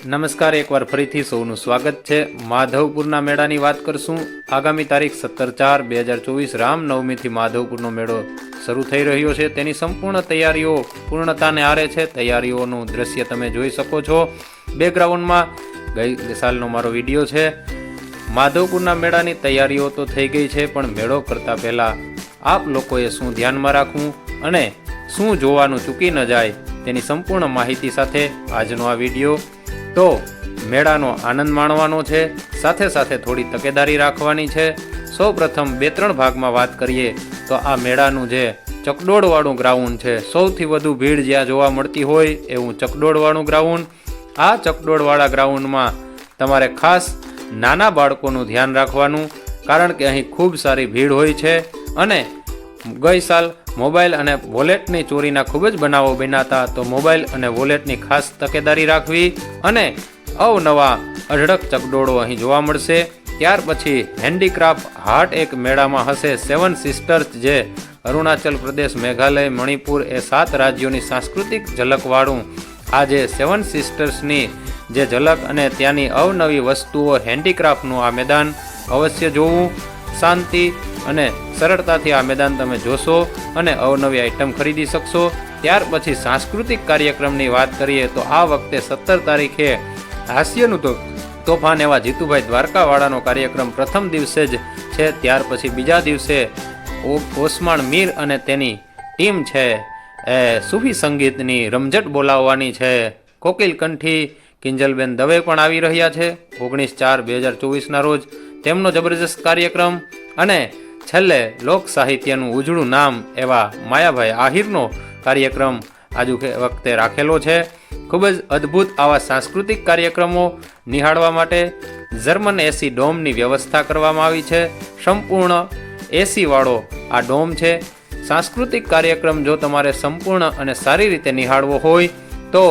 નમસ્કાર, એકવાર ફરીથી સૌનું સ્વાગત છે। માધવપુરના મેળાની વાત કરશું। આગામી તારીખ 17/4/2024 રામનવમીથી માધવપુરનો મેળો શરૂ થઈ રહ્યો છે। તેની સંપૂર્ણ તૈયારીઓ પૂર્ણતાને આરે છે। તૈયારીઓનું દ્રશ્ય તમે જોઈ શકો છો। બેકગ્રાઉન્ડમાં ગઈ સાલનો મારો વિડીયો છે। માધવપુરના મેળાની તૈયારીઓ તો થઈ ગઈ છે, પણ મેળો કરતાં પહેલાં આપ લોકોએ શું ધ્યાનમાં રાખવું અને શું જોવાનું ચૂકી ન જાય તેની સંપૂર્ણ માહિતી સાથે આજનો આ વિડીયો। તો મેળાનો આનંદ માણવાનો છે, સાથે સાથે થોડી તકેદારી રાખવાની છે। સૌ પ્રથમ 2-3 ભાગમાં વાત કરીએ તો આ મેળાનું જે ચકડોળવાળું ગ્રાઉન્ડ છે, સૌથી વધુ ભીડ જ્યાં જોવા મળતી હોય એવું ચકડોળવાળું ગ્રાઉન્ડ। આ ચકડોળવાળા ગ્રાઉન્ડમાં તમારે ખાસ નાના બાળકોનું ધ્યાન રાખવાનું, કારણ કે અહીં ખૂબ સારી ભીડ હોય છે અને ગઈ સાલ મોબાઈલ અને વોલેટની ચોરીના ખૂબ જ બનાવો બન્યા। તો મોબાઈલ અને વોલેટની ખાસ તકેદારી રાખવી અને અવનવા અઢળક ચકડોળો અહીં જોવા મળશે। ત્યાર પછી હેન્ડીક્રાફ્ટ હાટ એક મેળામાં હશે। 7 સિસ્ટર્સ જે અરુણાચલ પ્રદેશ, મેઘાલય, મણિપુર એ 7 રાજ્યોની સાંસ્કૃતિક ઝલકવાળું આ જે 7 સિસ્ટર્સની જે ઝલક અને ત્યાંની અવનવી વસ્તુઓ, હેન્ડીક્રાફ્ટનું આ મેદાન અવશ્ય જોવું। શાંતિ અને સરળતાથી આ મેદાન તમે જોશો અને અવનવી આઈટમ ખરીદી શકશો। ત્યાર પછી સાંસ્કૃતિક કાર્યક્રમની વાત કરીએ તો આ વખતે 17 તારીખે હાસ્યનું તોફાન એવા જીતુભાઈ દ્વારકાવાળાનો કાર્યક્રમ પ્રથમ દિવસે જ છે। ત્યાર પછી બીજા દિવસે ઓસમાણ મીર અને તેની ટીમ છે એ સૂફી સંગીતની રમઝટ બોલાવવાની છે। કોકિલ કંઠી કિંજલબેન દવે પણ આવી રહ્યા છે 19/4/2024ના રોજ, તેમનો જબરજસ્ત કાર્યક્રમ। અને છેલ્લે લોક સાહિત્યનું ઉજળું નામ એવા માયાભાઈ આહિરનો કાર્યક્રમ આજુ વખતે રાખેલો છે। ખૂબ જ અદ્ભુત આવા સાંસ્કૃતિક કાર્યક્રમો નિહાળવા માટે જર્મન એસી ડોમની વ્યવસ્થા કરવામાં આવી છે। સંપૂર્ણ એસીવાળો આ ડોમ છે। સાંસ્કૃતિક કાર્યક્રમ જો તમારે સંપૂર્ણ અને સારી રીતે નિહાળવો હોય તો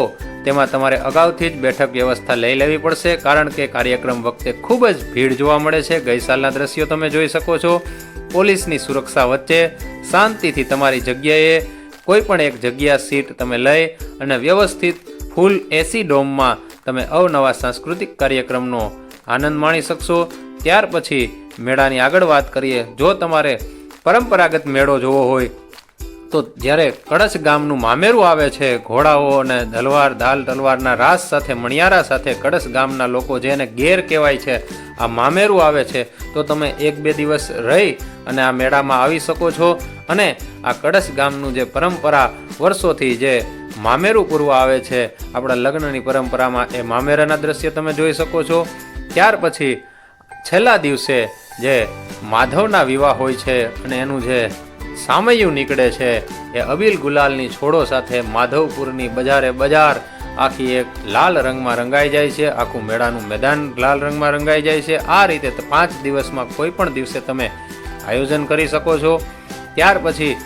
તેમાં તમારે અગાઉથી જ બેઠક વ્યવસ્થા લઈ લેવી પડશે, કારણ કે કાર્યક્રમ વખતે ખૂબ જ ભીડ જોવા મળે છે। ગઈ સાલના દ્રશ્યો તમે જોઈ શકો છો। પોલીસની સુરક્ષા વચ્ચે શાંતિથી તમારી જગ્યાએ કોઈ પણ એક જગ્યા સીટ તમે લઈ અને વ્યવસ્થિત ફૂલ એસી ડોમમાં તમે અવનવા સાંસ્કૃતિક કાર્યક્રમનો આનંદ માણી શકશો। ત્યાર પછી મેળાની આગળ વાત કરીએ, જો તમારે પરંપરાગત મેળો જોવો હોય તો જ્યારે કળશ ગામનું મામેરું આવે છે, ઘોડાઓ અને દાલ તલવારના રાસ સાથે, મણિયારા સાથે કળશ ગામના લોકો જેને ઘેર કહેવાય છે, આ મામેરું આવે છે, તો તમે 1-2 દિવસ રહી અને આ મેળામાં આવી શકો છો અને આ કળશ ગામનું જે પરંપરા વર્ષોથી જે મામેરું પૂરવા આવે છે, આપણા લગ્નની પરંપરામાં એ મામેરાના દ્રશ્ય તમે જોઈ શકો છો। ત્યાર પછી છેલ્લા દિવસે જે માધવના વિવાહ હોય છે અને એનું જે સામૈયું નીકળે છે એ અબીલ ગુલાલની છોડો સાથે માધવપુરની બજાર આખી એક લાલ રંગમાં રંગાઈ જાય છે। આખું મેળાનું મેદાન લાલ રંગમાં રંગાઈ જાય છે। આ રીતે 5 દિવસમાં કોઈ પણ દિવસે તમે આયોજન કરી શકો છો। ત્યાર પછી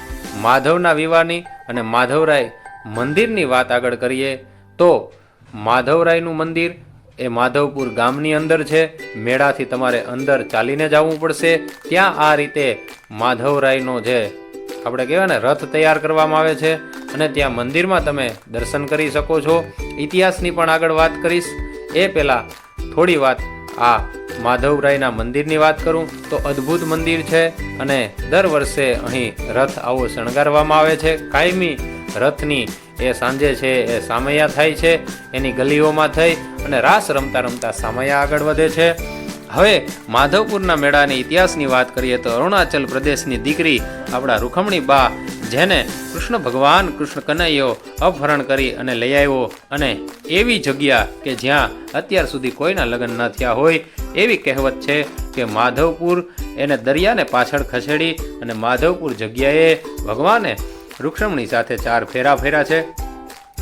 માધવના વિવાહની અને માધવરાય મંદિરની વાત આગળ કરીએ તો માધવરાયનું મંદિર એ માધવપુર ગામની અંદર છે। મેળાથી તમારે અંદર ચાલીને જવું પડશે। ત્યાં આ રીતે માધવરાયનો જે આપણે કહેવાય ને રથ તૈયાર કરવામાં આવે છે અને ત્યાં મંદિરમાં તમે દર્શન કરી શકો છો। ઇતિહાસની પણ આગળ વાત કરીશ, એ પહેલાં થોડી વાત આ માધવરાયના મંદિરની વાત કરું તો અદ્ભુત મંદિર છે અને દર વર્ષે અહીં રથ આવો શણગારવામાં આવે છે। કાયમી રથની એ સાંજે છે એ સામૈયા થાય છે, એની ગલીઓમાં થઈ અને રાસ રમતા રમતા સામૈયા આગળ વધે છે। હવે માધવપુરના મેળાની ઇતિહાસની વાત કરીએ તો અરુણાચલ પ્રદેશની દીકરી આપણા રૂખમણી બા, જેને કૃષ્ણ ભગવાન કૃષ્ણ કનૈયો અપહરણ કરી અને લઈ આવ્યો અને એવી જગ્યા કે જ્યાં અત્યાર સુધી કોઈના લગ્ન ન થયા હોય એવી કહેવત છે કે માધવપુર એને દરિયાને પાછળ ખસેડી અને માધવપુર જગ્યાએ ભગવાને રૂખમણી સાથે 4 ફેરા ફેર્યા છે।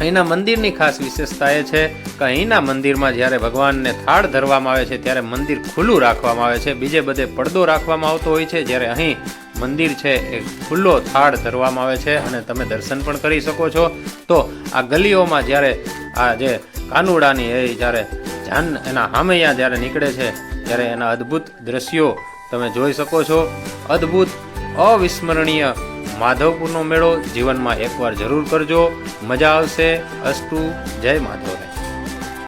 અહીંના મંદિરની ખાસ વિશેષતા એ છે કે અહીંના મંદિરમાં જ્યારે ભગવાનને થાળ ધરવામાં આવે છે ત્યારે મંદિર ખુલ્લું રાખવામાં આવે છે। બીજે બધે પડદો રાખવામાં આવતો હોય છે, જ્યારે અહીં મંદિર છે એ ખુલ્લો થાળ ધરવામાં આવે છે અને તમે દર્શન પણ કરી શકો છો। તો આ ગલીઓમાં જ્યારે આ જે કાનુડાની એ જ્યારે એના હામૈયા જ્યારે નીકળે છે ત્યારે એના અદ્ભુત દ્રશ્યો તમે જોઈ શકો છો। અદ્ભુત અવિસ્મરણીય માધવપુરનો મેળો જીવનમાં એકવાર જરૂર કરજો, મજા આવશે। અસ્તુ, જય માધવ।